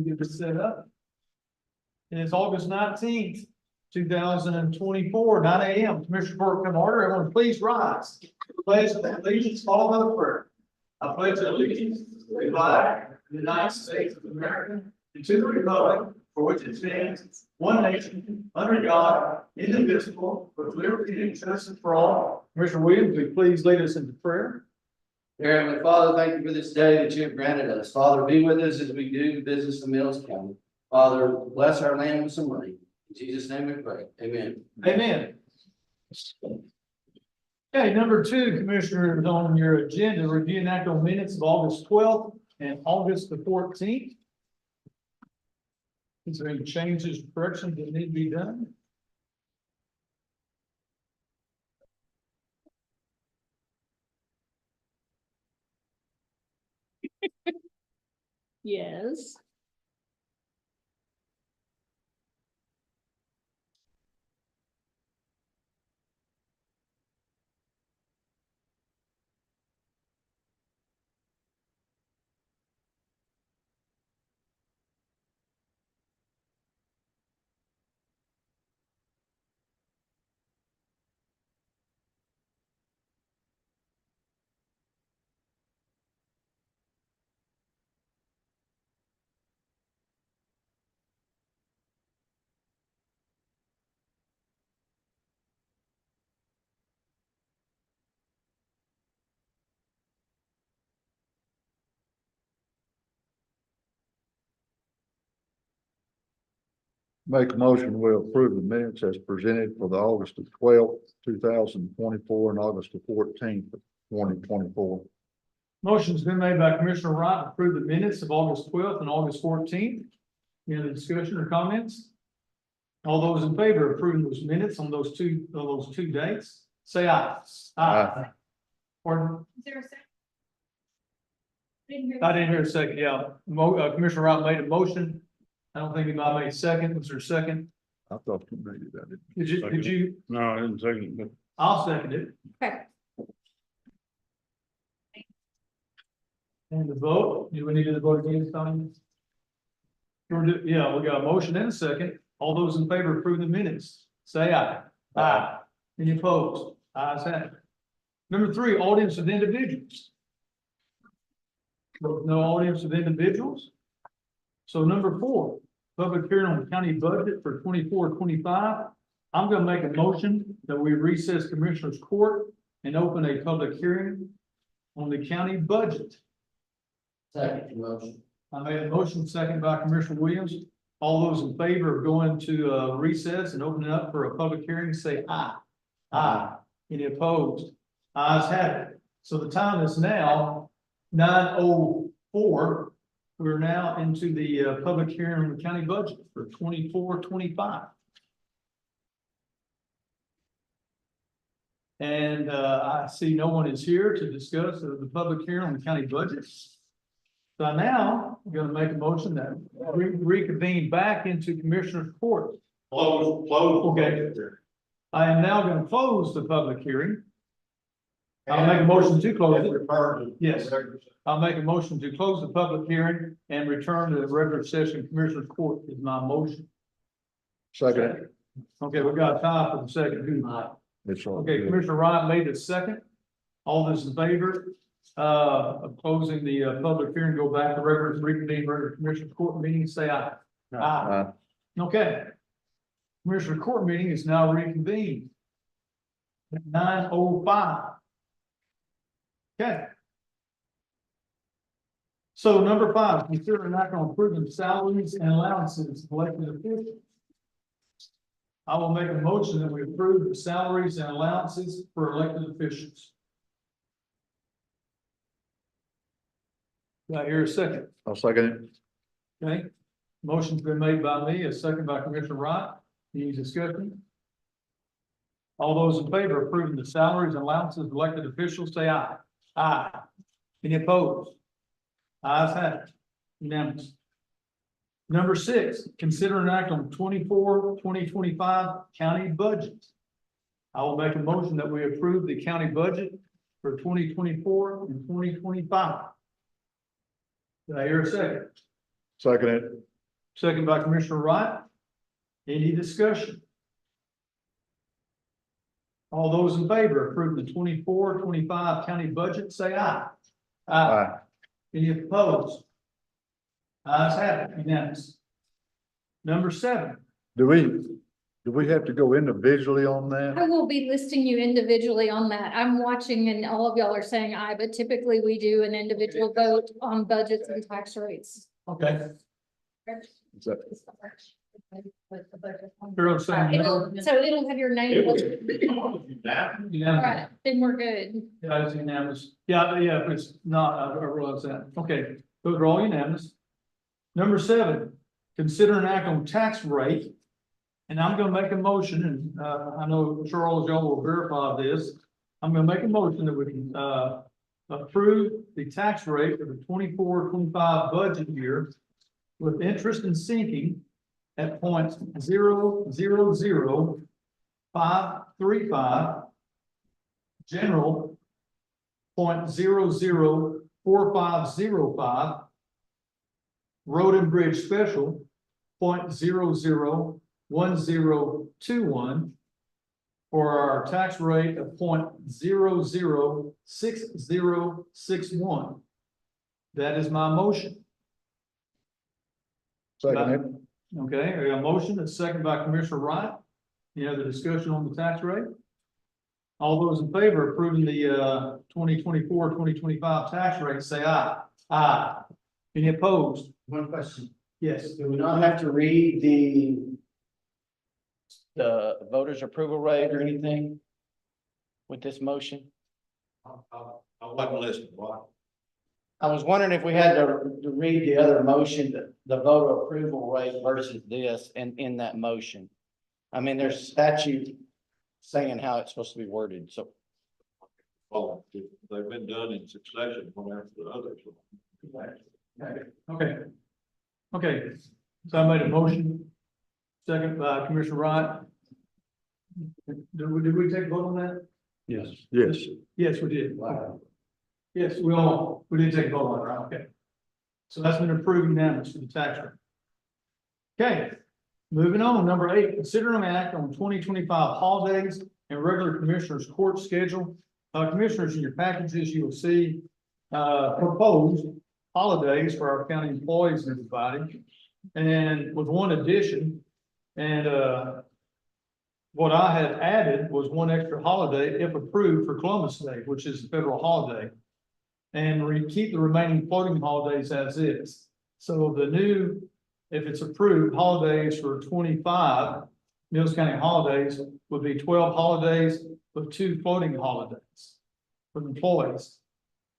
get this set up. And it's August 19th, 2024, 9 a.m. Commissioner Court come to order. Everyone please rise. Pledge of allegiance, follow by the prayer. I pledge allegiance to the flag of the United States of America and to the republic for which it stands, one nation, under God, indivisible, with liberty and justice for all. Commissioner Williams, will you please lead us into prayer? Dear Heavenly Father, thank you for this day that you have granted us. Father, be with us as we do business in Mills County. Father, bless our land with some rain. In Jesus' name we pray. Amen. Amen. Okay, number 2, Commissioners, on your agenda, review and act on minutes of August 12th and August the 14th. Is there any changes, corrections that need to be done? Yes. Make a motion, we approve the minutes as presented for the August the 12th, 2024 and August the 14th, 2024. Motion's been made by Commissioner Wright to approve the minutes of August 12th and August 14th. Any other discussion or comments? All those in favor of approving those minutes on those two dates, say aye. Aye. Pardon? Is there a second? I didn't hear a second, yeah. Commissioner Wright made a motion. I don't think anybody made a second. Was there a second? I thought you made it. I didn't. Did you? No, I didn't second it, but I'll second it. Okay. And the vote, do we need to vote again, Tommy? Yeah, we got a motion and a second. All those in favor of approving the minutes, say aye. Aye. Any opposed? Ayes have it. Number 3, audience of individuals. No audience of individuals. So number 4, public hearing on the county budget for 24-25. I'm going to make a motion that we recess Commissioners Court and open a public hearing on the county budget. Second motion. I made a motion, second by Commissioner Williams. All those in favor of going to recess and opening up for a public hearing, say aye. Aye. Any opposed? Ayes have it. So the time is now 9:04. We're now into the public hearing on the county budget for 24-25. And I see no one is here to discuss the public hearing on the county budget. So now I'm going to make a motion that we reconvene back into Commissioner's Court. close. Okay. I am now going to close the public hearing. I'll make a motion to close it. Yes. I'll make a motion to close the public hearing and return to the regular session. Commissioner's Court is my motion. Second. Okay, we got time for the second. It's all Okay, good. Commissioner Ryan made a second. All those in favor of closing the public hearing, go back to regular Commissioner's Court meeting, say aye. Aye. Aye. Okay. Commissioner Court meeting is now reconvened. At 9:05. Okay. So number 5, consider an act on approving salaries and allowances of elected officials. I will make a motion that we approve the salaries and allowances for elected officials. Do I hear a second? I'll second it. Okay, motion's been made by me, a second by Commissioner Wright. Any discussion? All those in favor of approving the salaries and allowances of elected officials, say aye. Aye. Any opposed? Ayes have it. Unanimous. Number 6, consider an act on 2025 county budget. I will make a motion that we approve the county budget for 2024 and 2025. Did I hear a second? Second it. second by Commissioner Wright. Any discussion? All those in favor of approving the 24-25 county budget, say aye. Aye. Any opposed? Ayes have it, unanimous. Number 7, Do we have to go individually on that? I will be listing you individually on that. I'm watching and all of y'all are saying aye, but typically we do an individual vote on budgets and tax rates. okay. Is that- Carol saying no. So it'll have your name. All Unanimous. right, then we're good. Yeah, it's unanimous. Yeah, if it's not, I realize that. Okay, those are all unanimous. Number 7, consider an act on tax rate. And I'm gonna make a motion, and, I know Charles, y'all will verify this. I'm gonna make a motion that we can, approve the tax rate for the 24-25 budget year with interest and sinking at 0.000535, general 0.004505, road and bridge special 0.001021, for our tax rate of 0.006061. That is my motion. Second, Okay, I got a motion, a second by Commissioner Wright. Any other discussion on the tax rate? All those in favor of approving the 2024-2025 tax rate, say aye. Aye. Any opposed? One question. Yes. Do we not have to read the voters approval rate or anything with this motion? I wasn't listening, what? I was wondering if we had to read the other motion, the voter approval rate versus this in that motion. I mean, there's statute saying how it's supposed to be worded, so. Well, they've been done in succession, one after the other, so. Okay, so I made a motion. Second by Commissioner Wright. Did we take a vote on that? Yes. yes. Yes, we did. Wow. Yes, we did take a vote on it, right? Okay. So that's been approved unanimous for the tax rate. Okay, moving on, number 8, consider an act on 2025 holidays and regular commissioners court schedule. Commissioners, in your packages, you will see proposed holidays for our county employees and everybody. And with one addition, and what I had added was one extra holiday if approved for Columbus Day, which is a federal holiday. And keep the remaining floating holidays as is. So the new, if it's approved, holidays for 25 Mills County holidays would be 12 holidays with 2 floating holidays for employees.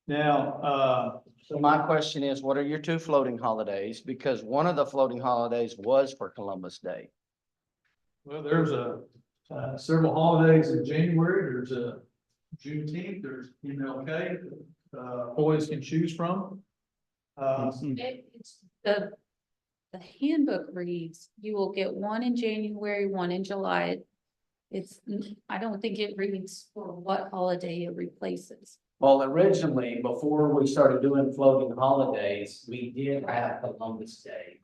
Now, So my question is, what are your 2 floating holidays? Because one of the floating holidays was for Columbus Day. well, there's several holidays in January. There's a Juneteenth, there's MLK, employees can choose from. It's the handbook reads, you will get one in January, one in July. I don't think it reads for what holiday it replaces. Well, originally, before we started doing floating holidays, we did have Columbus Day.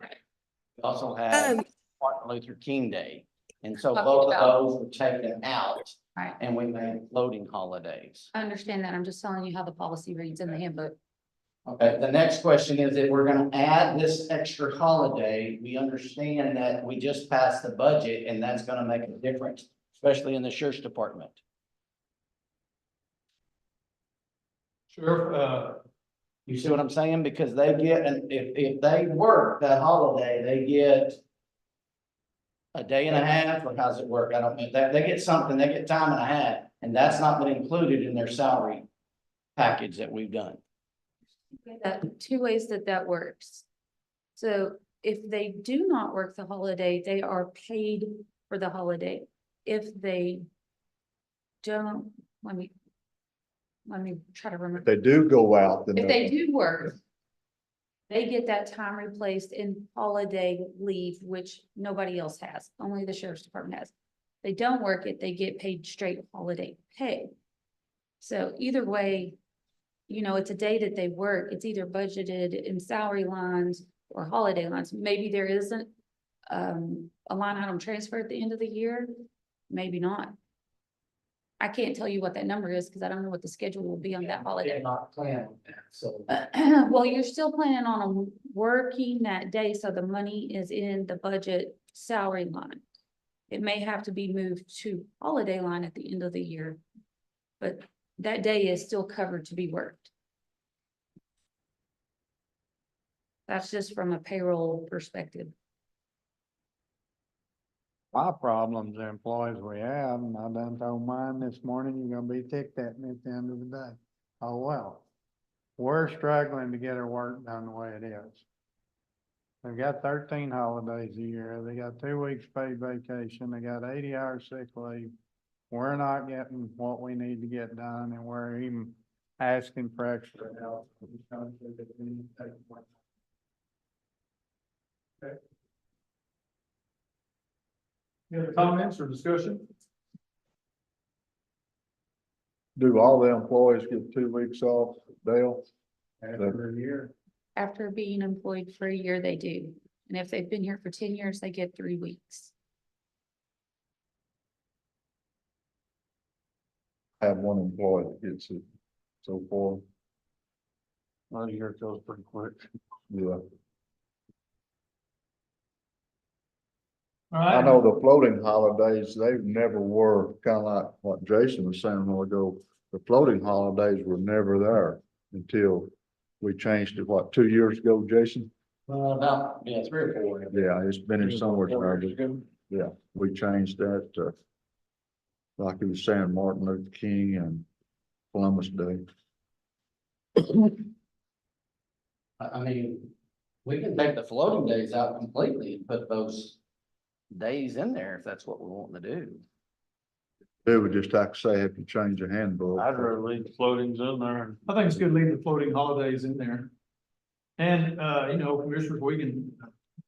We also had Martin Luther King Day. And so Talking both about- of those were taken out Right. and we made floating holidays. I understand that. I'm just telling you how the policy reads in the handbook. Okay, the next question is if we're gonna add this extra holiday, we understand that we just passed the budget and that's gonna make a difference, especially in the sheriff's department. Sheriff, You see what I'm saying? Because they get, and if they work that holiday, they get a day and a half, or how's it work? I don't know. They get something, they get time and a half, and that's not been included in their salary package that we've done. That 2 ways that works. So if they do not work the holiday, they are paid for the holiday. If they don't, let me try to remember. If they do go out, then. If they do work, they get that time replaced in holiday leave, which nobody else has, only the sheriff's department has. They don't work it, they get paid straight holiday pay. So either way, it's a day that they work, it's either budgeted in salary lines or holiday lines. Maybe there isn't a line item transfer at the end of the year, maybe not. I can't tell you what that number is because I don't know what the schedule will be on that holiday. They're not planning on that, so. Well, you're still planning on working that day, so the money is in the budget salary line. It may have to be moved to holiday line at the end of the year, but that day is still covered to be worked. That's just from a payroll perspective. My problems, the employees we have, and I done told mine this morning, you're gonna be ticked at me at the end of the day. Oh, well. We're struggling to get our work done the way it is. They've got 13 holidays a year, they got 2 weeks paid vacation, they got 80 hours sick leave. We're not getting what we need to get done, and we're even asking for extra help. Any other comments or discussion? Do all the employees get 2 weeks off, Dale? After a year. After being employed for a year, they do. And if they've been here for 10 years, they get 3 weeks. I have one employee that gets it so far, Well, the year goes pretty quick. yeah. All I right, know the floating holidays, they never were, kind of like what Jason was saying a while ago. The floating holidays were never there until we changed it, what, 2 years ago, Jason? About, 3 or 4. Yeah, it's been in somewhere, Years ago. yeah, we changed that to, like he was saying, Martin Luther King and Columbus Day. I mean, we can take the floating days out completely and put those days in there if that's what we want to do. They would just have to say, if you change the handbook. I'd rather leave the floatings in there. I think it's good to leave the floating holidays in there. And, you know, commissioners, we can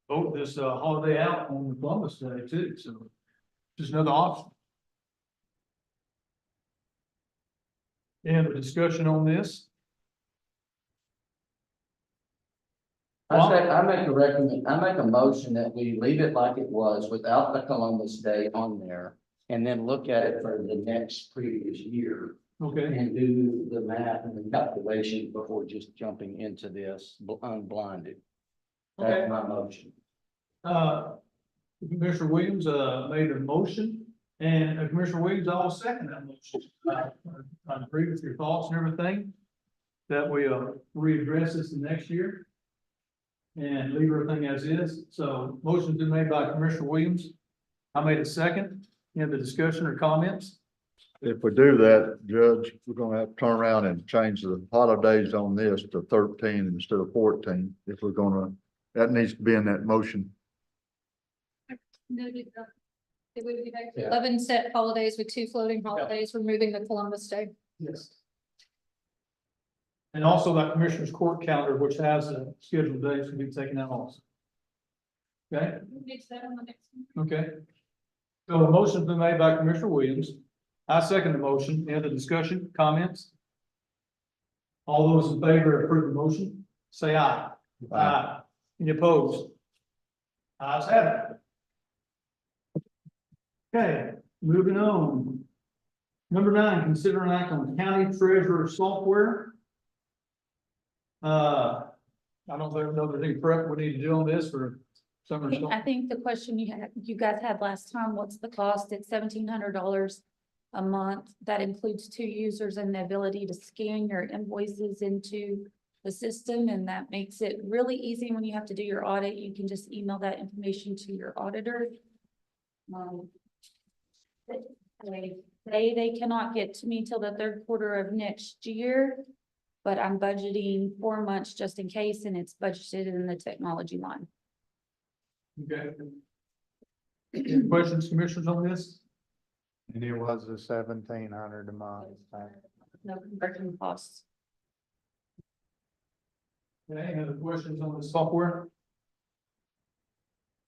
vote this, holiday out on the Columbus Day too, so just another option. Any other discussion on this? I make a motion that we leave it like it was without the Columbus Day on there. And then look at it for the next previous year Okay, and do the math and the calculation before just jumping into this unblinded. Okay. That's my motion. Commissioner Williams, made a motion, and Commissioner Williams, I'll second that motion. I agree with your thoughts and everything, that we, readdress this the next year and leave everything as is. So motion's been made by Commissioner Williams. I made a second. Any other discussion or comments? If we do that, Judge, we're gonna have to turn around and change the holidays on this to 13 instead of 14. If we're gonna, that needs to be in that motion. Noted. It would be like Yeah. 11 set holidays with 2 floating holidays, removing the Columbus Day. Yes. And also that Commissioner's Court calendar, which has scheduled days, can be taken out also. Okay? Next that on the next one. Okay. So a motion's been made by Commissioner Williams. I second the motion. Any other discussion, comments? All those in favor of approving the motion, say aye. Aye. Any opposed? Ayes have it. Okay, moving on. Number 9, consider an act on county treasurer software. I don't know if there's any prep we need to do on this for summer. I think the question you guys had last time, what's the cost? It's $1,700 a month. That includes 2 users and the ability to scan your invoices into the system, and that makes it really easy when you have to do your audit. You can just email that information to your auditor. They cannot get to me till the 3rd quarter of next year, but I'm budgeting 4 months just in case, and it's budgeted in the technology line. Okay. Any questions, commissioners, on this? And it was a 1,700 a month. No conversion costs. Okay, any other questions on the software?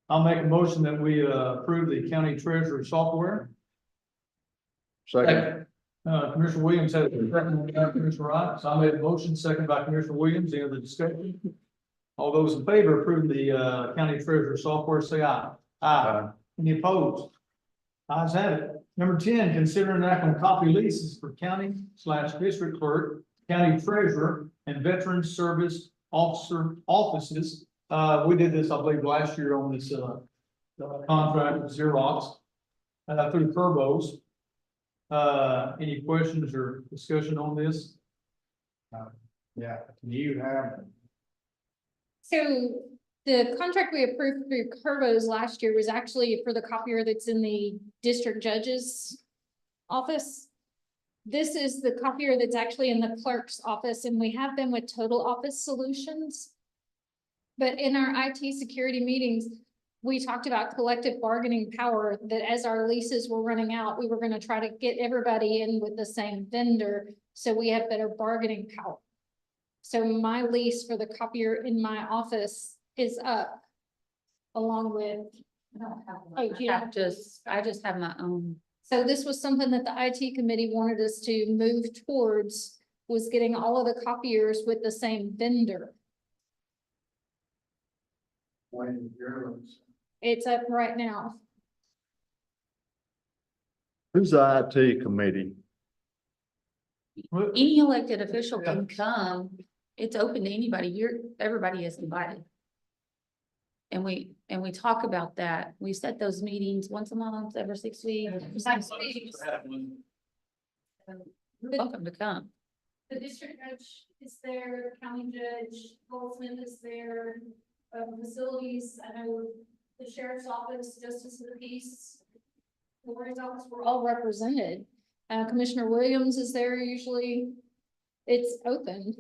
I'll make a motion that we approve the county treasurer software. Second, Commissioner Williams has a second by Commissioner Wright, so I made a motion, second by Commissioner Williams. Any other discussion? All those in favor of approving the county treasurer software, say aye. Aye. Any opposed? Ayes have it. Number 10, consider an act on copy leases for county/district clerk, county treasurer, and veteran service officer offices. We did this, I believe, last year on this contract with Xerox through Turbos. Any questions or discussion on this? Yeah, you have, So the contract we approved through Curvos last year was actually for the copier that's in the district judge's office. This is the copier that's actually in the clerk's office, and we have been with Total Office Solutions. But in our IT security meetings, we talked about collective bargaining power, that as our leases were running out, we were gonna try to get everybody in with the same vendor, so we have better bargaining power. So my lease for the copier in my office is up along with, Oh, you don't- I just have my own. so this was something that the IT committee wanted us to move towards, was getting all of the copiers with the same vendor. when yours. It's up right now. Who's the IT committee? Any elected official can come. It's open to anybody. Everybody is invited. And we talk about that. We set those meetings once a month, every 6 weeks. Welcome to come. The district judge is there, county judge, Goldsmith is there, facilities, I know the sheriff's office, justice of the peace, the warden's office, we're all represented. Commissioner Williams is there usually. It's open.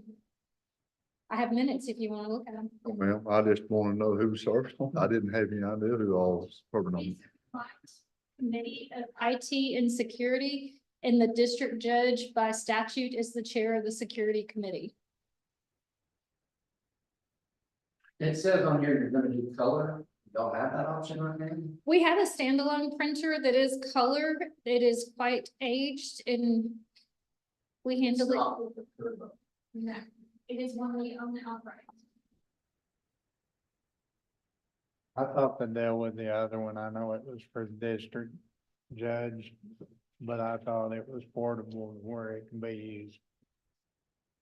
I have minutes if you want to look at them. Well, I just want to know who serves. I didn't have any idea who all was serving on. Committee of IT and security, and the district judge by statute is the chair of the security committee. It says on here you're gonna do color. You don't have that option right now? We have a standalone printer that is color. It is quite aged and we handle it. No, it is one we own outright. I thought the deal with the other one, I know it was for district judge, but I thought it was portable where it can be used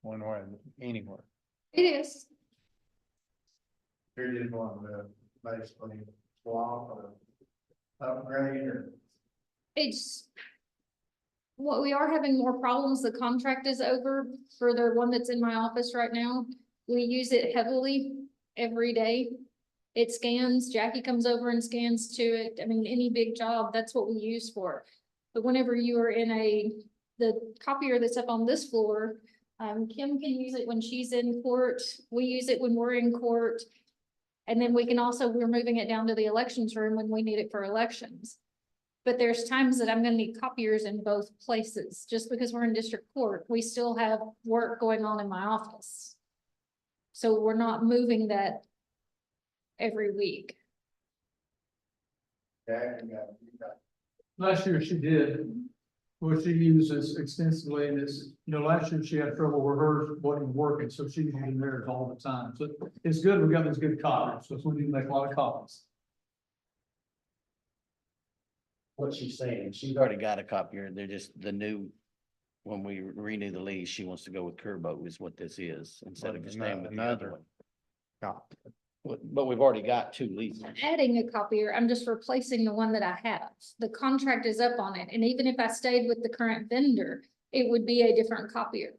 one way, anywhere. It is. You're just wanting to basically swap or upgrade or. It's. What we are having more problems, the contract is over for the one that's in my office right now. We use it heavily every day. It scans, Jackie comes over and scans to it. I mean, any big job, that's what we use for. But whenever you are in the copier that's up on this floor, Kim can use it when she's in court. We use it when we're in court. And then we're moving it down to the elections room when we need it for elections. But there's times that I'm gonna need copiers in both places, just because we're in district court, we still have work going on in my office. So we're not moving that every week. Last year she did, well, she uses extensively, and it's, last year she had trouble where hers wasn't working, so she's using theirs all the time. So it's good, we got these good copies, so we need to make a lot of copies. What she's saying, she's already got a copier. They're just the new, when we renew the lease, she wants to go with Curbo is what this is, instead of just staying with the other one. Copy. But we've already got 2 leases. Adding a copier, I'm just replacing the one that I have. The contract is up on it, and even if I stayed with the current vendor, it would be a different copier.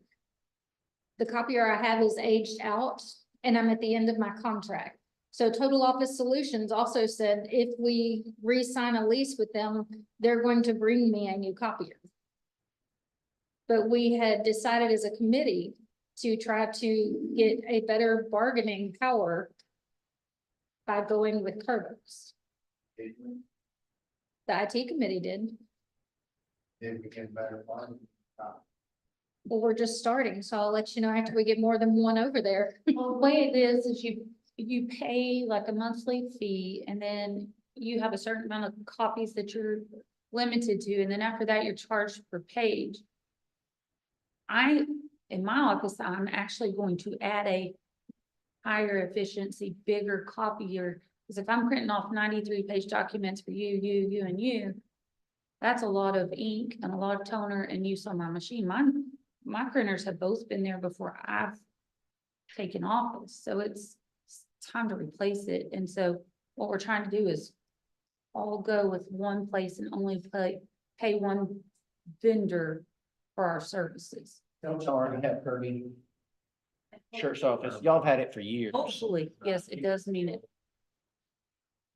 The copier I have is aged out, and I'm at the end of my contract. So Total Office Solutions also said if we re-sign a lease with them, they're going to bring me a new copier. But we had decided as a committee to try to get a better bargaining power by going with Curvos. The IT committee did. Did we get better one? Well, we're just starting, so I'll let you know after we get more than one over there. Well, the way it is you pay like a monthly fee, and then you have a certain amount of copies that you're limited to, and then after that, you're charged per page. In my office, I'm actually going to add a higher efficiency, bigger copier. Because if I'm printing off 93-page documents for you, and you, that's a lot of ink and a lot of toner and use on my machine. My printers have both been there before I've taken office, so it's time to replace it. And so what we're trying to do is all go with one place and only pay one vendor for our services. Don't y'all already have Kirby Sheriff's Office? Y'all have had it for years. Hopefully, yes, it does mean it.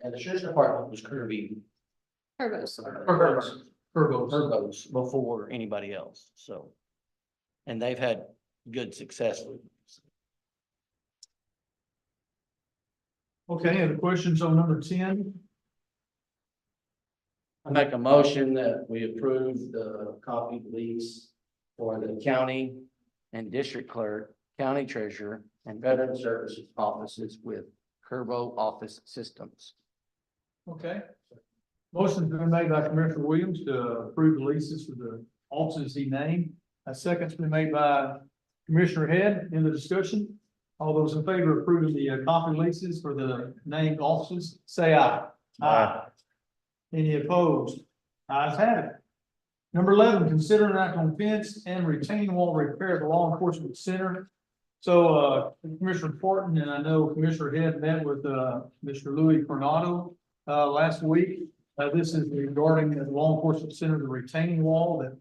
And the Sheriff's Department was Kirby. Turbos. Turbos before anybody else, so. And they've had good success with it. Okay, any questions on number 10? I make a motion that we approve the copy lease for the county and district clerk, county treasurer, and veteran services offices with Kerbo Office Systems. Okay. Motion's been made by Commissioner Williams to approve the leases for the offices he named. A second's been made by Commissioner Head. In the discussion, all those in favor of approving the copy leases for the named offices, say aye. Aye. Any opposed? Ayes have it. Number 11, consider an act on fence and retaining wall repair at the law enforcement center. So, Commissioner Fortin and I know Commissioner Head met with, Mr. Louis Coronado, last week. This is regarding the law enforcement center, the retaining wall that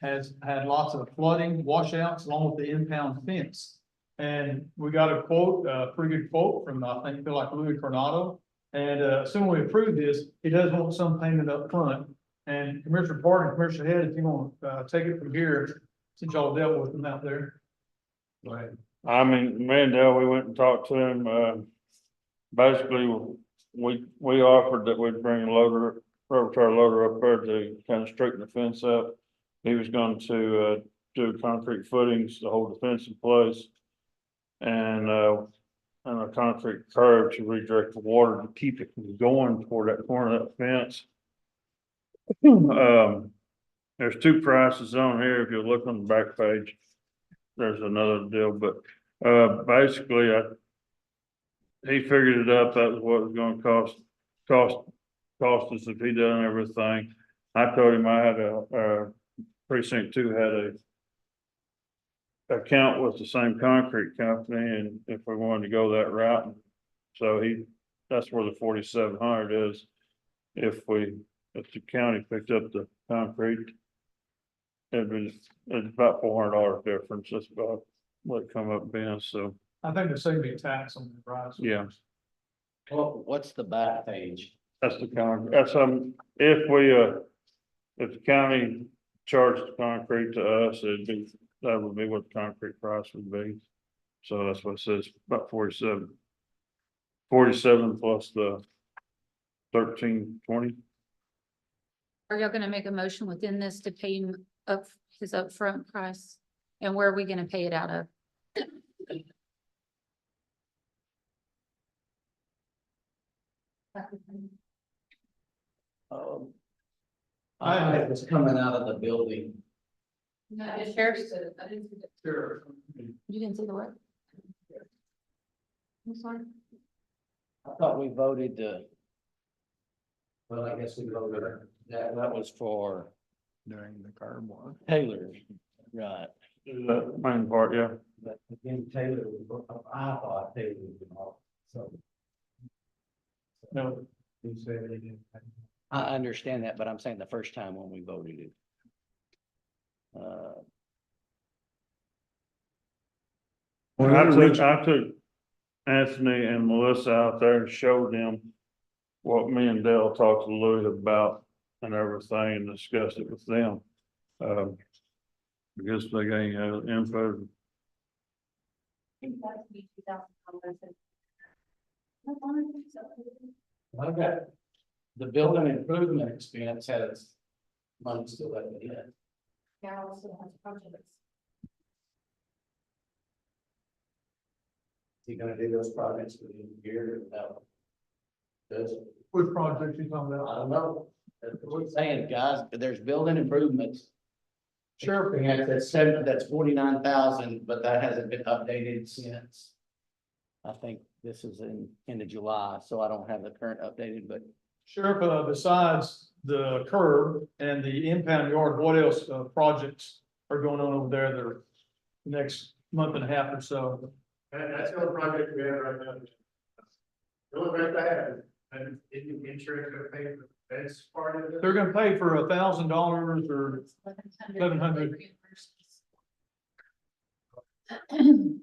has had lots of flooding, washouts along with the impound fence. And we got a quote, a pretty good quote from, I think, feel like Louis Coronado. And, assuming we approve this, he does want some payment up front. And Commissioner Parton, Commissioner Head, if you want, take it from here, since y'all dealt with them out there. Right. I mean, Mandel, we went and talked to him, basically, we offered that we'd bring a loader, rotary loader up there to kind of straighten the fence up. He was going to, do concrete footings to hold the fence in place. And a concrete curb to redirect the water to keep it from going toward that corner of that fence. There's two prices on here. If you look on the back page, there's another deal, but, basically, he figured it out. That was what it was gonna cost us if he done everything. I told him I had a precinct 2 had a account with the same concrete company, and if we wanted to go that route, so that's where the 4,700 is. If the county picked up the concrete, it's about $400 difference. That's about what it come up being, so, I think there's saving a tax on the price. yeah. What's the back page? That's the concrete, that's, if the county charged the concrete to us, that would be what the concrete price would be. So that's what it says, about 47 plus the 1320. Are y'all gonna make a motion within this to pay him up his upfront price? And where are we gonna pay it out of? I think it's coming out of the building. Sheriff's? Sure. You didn't see the what? I'm sorry. I thought we voted well, I guess we voted, that was for During the curb one. Taylor, right? The main part, yeah. But again, Taylor, I thought Taylor was off, so. No. He said they didn't. I understand that, but I'm saying the first time when we voted it. I took Anthony and Melissa out there and showed them what me and Dale talked to Louis about and everything, and discussed it with them. I guess they got any info. Okay. The building improvement expense has money still left in it. Carol still has projects. He gonna do those projects with the year without? Does, Which project you talking I about? don't know. That's what I'm saying, guys, there's building improvements. Sure. That's 49,000, but that hasn't been updated since. I think this is in, end of July, so I don't have the current updated, but Sheriff, besides the curb and the impound yard, what else, projects are going on over there that are next month and a half or so? That's the only project we have right now. The only rest I have, and insurance gonna pay for that's part of it. They're gonna pay for $1,000 or 1,100.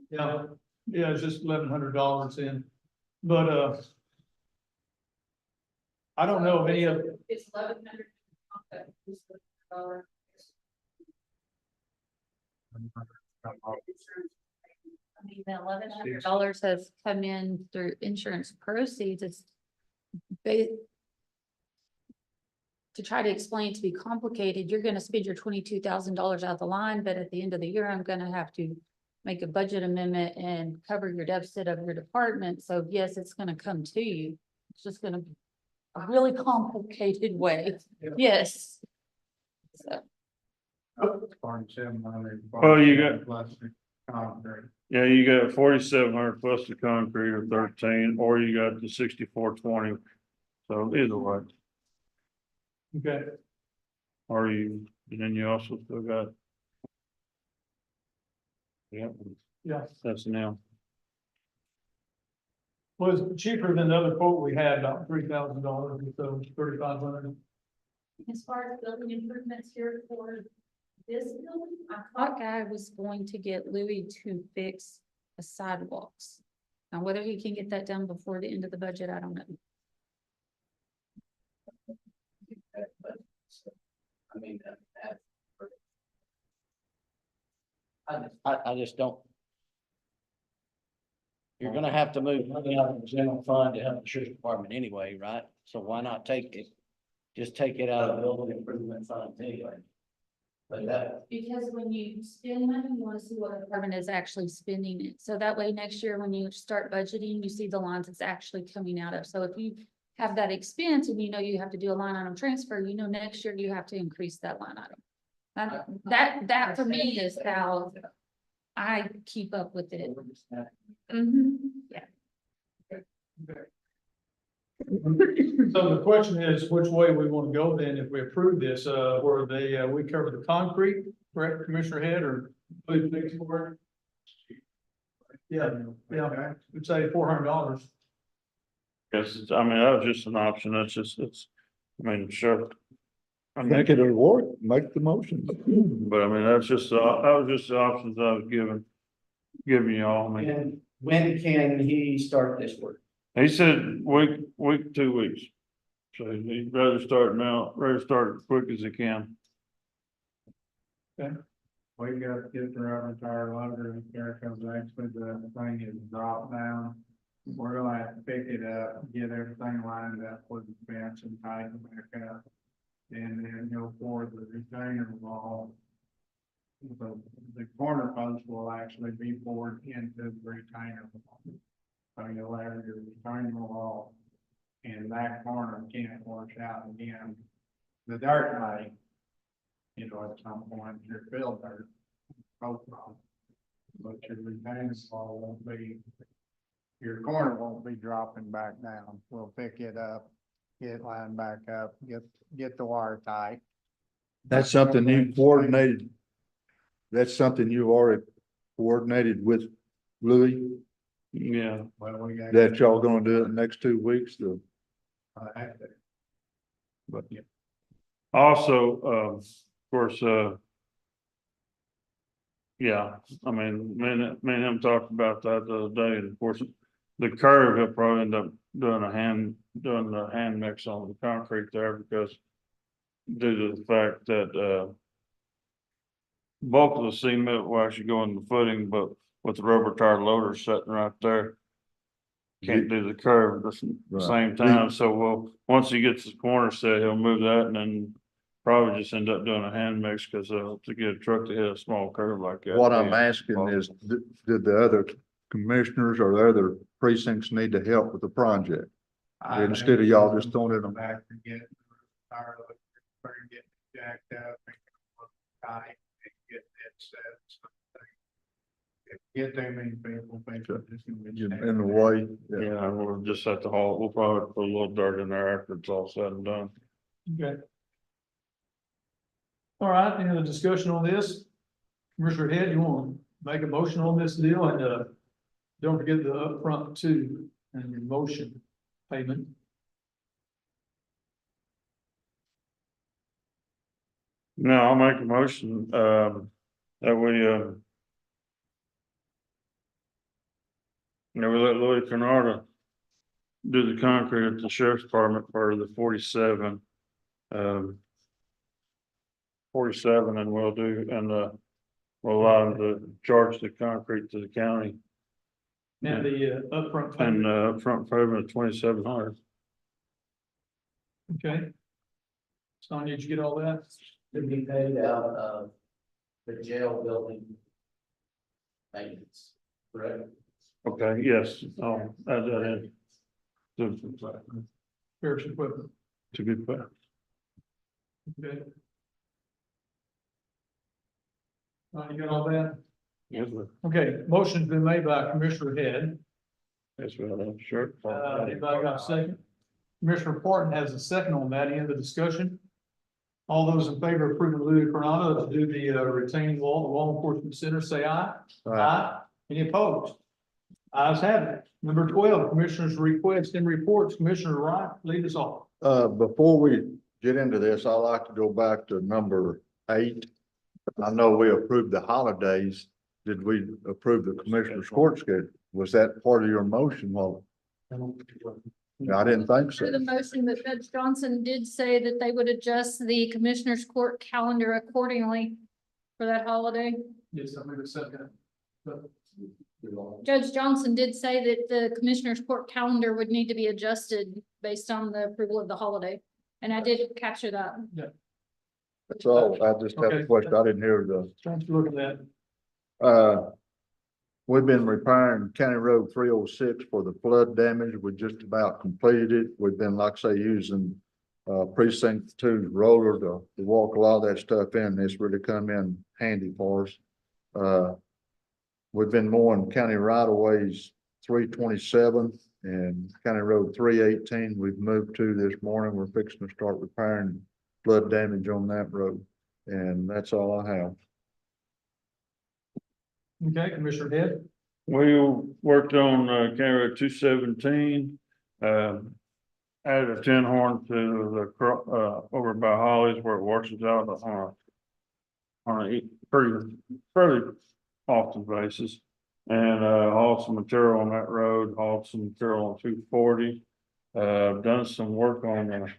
Yeah, yeah, it's just $1,100 in, but, I don't know of any of, It's 1,100. I mean, the $1,100 has come in through insurance proceeds, it's ba- to try to explain to be complicated, you're gonna spend your $22,000 out the line, but at the end of the year, I'm gonna have to make a budget amendment and cover your deficit of your department, so yes, it's gonna come to you. It's just gonna be a really complicated way, yes. So, 4,700. Well, you got- Plus the concrete. Yeah, you got 4,700 plus the concrete or 13, or you got the 6,420. So either way, okay, or you, and then you also still got. Yeah, yeah. that's now. Was cheaper than the other quote we had, about $3,000 or so, 3,500. as far as building improvements here for this building, I thought Guy was going to get Louis to fix the sidewalks. Now, whether he can get that done before the end of the budget, I don't know. I mean, I just don't. You're gonna have to move money out of the general fund to help the sheriff's department anyway, right? So why not take it? Just take it out of the building improvement fund anyway. But that, Because when you spend money, you wanna see what the department is actually spending it. So that way, next year, when you start budgeting, you see the lines it's actually coming out of. So if you have that expense and you know you have to do a line item transfer, you know, next year you have to increase that line item. That for me is how I keep up with it. Yeah. So the question is, which way we want to go then if we approve this, where they, we cover the concrete, correct, Commissioner Head, or please fix for it? Yeah, yeah, we'd say $400. Yes, I mean, that was just an option. That's just, I mean, sure. I mean, Make it a work, make the motion. but I mean, that was just the options I was giving y'all. I mean, and when can he start this work? he said week, 2 weeks. So he'd rather start as quick as he can. We got to get the rubber tire loader there, because actually the thing is dropped down. We're gonna have to pick it up, get everything lined up with the fence and tighten it back up. And then go for the retainer wall. The corner post will actually be poured into the retainer wall. So you'll have your retainer wall. And that corner can't wash out again. The dirt might. You know, at some point, your fill dirt. Both of them. But your retaining wall won't be. Your corner won't be dropping back down. We'll pick it up, get it lined back up, get the wire tight. That's something you coordinated. That's something you already coordinated with Louis, Yeah, Well, we got. that y'all gonna do it in the next 2 weeks, the, Have to. but also, of course, yeah, I mean, me and him talked about that the other day, and of course, the curve, he'll probably end up doing the hand mix on the concrete there, because due to the fact that, bulk of the cement will actually go in the footing, but with the rubber tire loader sitting right there, can't do the curve at the Right. same time, so once he gets the corner set, he'll move that and then probably just end up doing a hand mix, because to get a truck to hit a small curve like that. what I'm asking is, did the other commissioners or the other precincts need to help with the project? Instead of y'all just throwing it on- Back and get tire loader, get jacked up, make it look tight, and get it set. Get too many people, people just gonna be. In the way, yeah. Yeah, we'll just have to haul, we'll probably put a little dirt in there after it's all said and done. Okay. All right, any other discussion on this? Commissioner Head, you want to make a motion on this deal and, don't forget the upfront too and your motion payment. No, I'll make a motion, that we, we let Louis Canarda do the concrete at the sheriff's department for the 47. 47 and we'll do, and, we'll allow them to charge the concrete to the county And the upfront and, payment, front payment of 2,700. okay? Sonia, did you get all that? To be paid out of the jail building maintenance, correct? Okay, yes, add that in. Sheriff's equipment, To be put. okay? You got all that? Yes, sir. Okay, motion's been made by Commissioner Head. Yes, sir, sure. Anybody got a second? Commissioner Parton has a second on that. Any other discussion? All those in favor of approving Louis Coronado to do the retaining wall, the law enforcement center, say aye. Aye. Any opposed? Ayes have it. Number 12, Commissioners' requests and reports. Commissioner Wright, lead us off. Before we get into this, I'd like to go back to number 8. I know we approved the holidays. Did we approve the commissioner's court schedule? Was that part of your motion? Well, I didn't think so. For the motion that Judge Johnson did say that they would adjust the commissioner's court calendar accordingly for that holiday. Yes, I made a second. Judge Johnson did say that the commissioner's court calendar would need to be adjusted based on the approval of the holiday. And I did capture that. That's all. I just have Okay. a question. I didn't hear the, Thanks for looking at that. we've been repairing County Road 306 for the flood damage. We just about completed it. We've been, like I say, using precinct 2 roller to walk a lot of that stuff in. It's really come in handy for us. We've been mowing county right of ways 327 and County Road 318. We've moved to this morning. We're fixing to start repairing flood damage on that road. And that's all I have. Okay, Commissioner Head. We worked on, County Road 217, added a 10 horn to the, over by Holly's where it washes out on a fairly often basis. And, hauled some material on that road, hauled some material on 240. Done some work on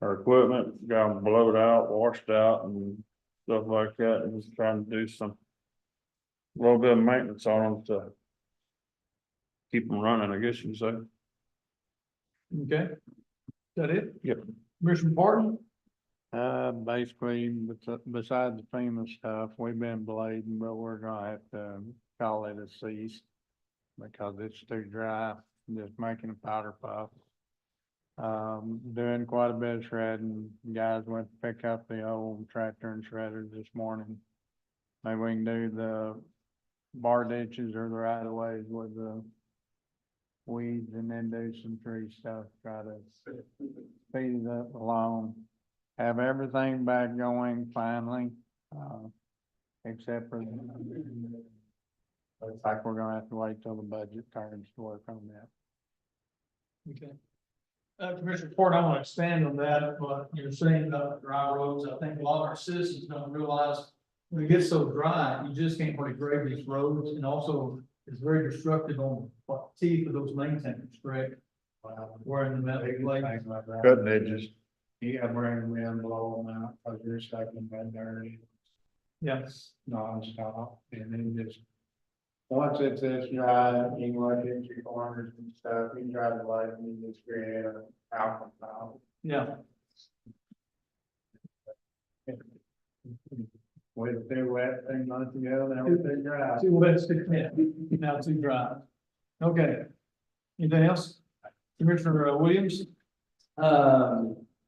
our equipment, got them blowed out, washed out and stuff like that, and just trying to do a little bit of maintenance on them to keep them running, I guess you'd say. Okay. Is that it? Yep. Commissioner Parton? Basically, besides the FEMA stuff, we've been blading, but we're gonna have to call it a cease because it's too dry, just making a powder puff. Doing quite a bit of shredding. Guys went to pick up the old tractor and shredder this morning. Maybe we can do the bar ditches or the right of ways with the weeds and then do some tree stuff, try to speed it up along. Have everything back going finally, except for looks like we're gonna have to wait till the budget turns to work on that. Okay. Commissioner Ford, I want to expand on that, but you're saying about dry roads. I think a lot of our citizens don't realize when it gets so dry, you just can't really grade these roads, and also it's very destructive on the teeth of those maintainers, correct? We're in the metal blade. Cutting edges. You gotta bring them in, blow them out, cause you're stuck in that dirt Yes. nonstop, and then just. Once it's this dry, you can look at your corners and stuff, you try to light and you just create an alcohol. Yeah. With too wet, thing not together, then with too dry. Too wet, now too dry. Okay. Anything else? Commissioner Williams?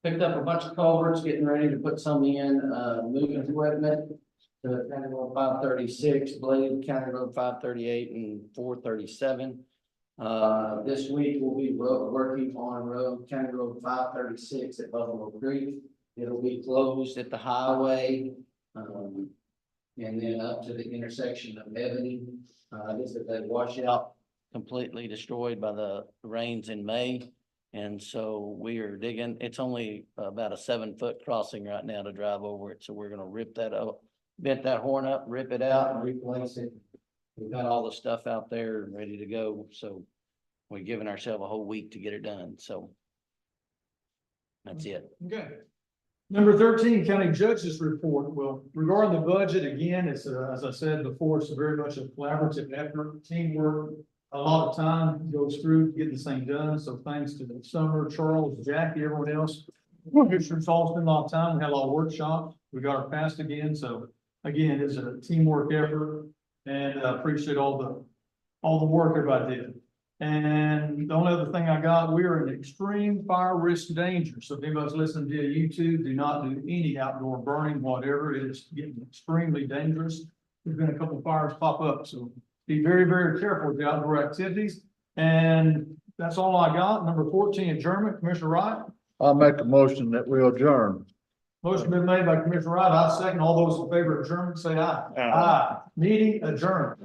Picked up a bunch of culverts, getting ready to put some in, moving equipment. the County Road 536, Blade, County Road 538 and 437. This week we'll be working on County Road 536 at Buffalo Creek. It'll be closed at the highway, and then up to the intersection of Ebony. This is a washout completely destroyed by the rains in May. And so we are digging, it's only about a 7-foot crossing right now to drive over it. So we're gonna rip that up, bent that horn up, rip it out and replace it. We've got all the stuff out there and ready to go. So we're giving ourselves a whole week to get it done. So that's it. Okay. Number 13, County Judge's Report. Well, regarding the budget, again, it's, as I said before, it's very much a collaborative effort, teamwork. A lot of time goes through getting this thing done, so thanks to Summer, Charles, Jackie, everyone else. Commissioners all spent a lot of time, we had a lot of workshops, we got our past again, so again, it's a teamwork effort. And I appreciate all the work everybody did. And the only other thing I got, we are in extreme fire risk danger, so if anybody's listening via YouTube, do not do any outdoor burning, whatever, it is getting extremely dangerous. There's been a couple fires pop up, so be very, very careful with the outdoor activities. And that's all I got. Number 14, adjournment. Commissioner Wright. I'll make a motion that we adjourn. Motion been made by Commissioner Wright. I second. All those in favor of adjournment, say aye. Aye. Meeting adjourned.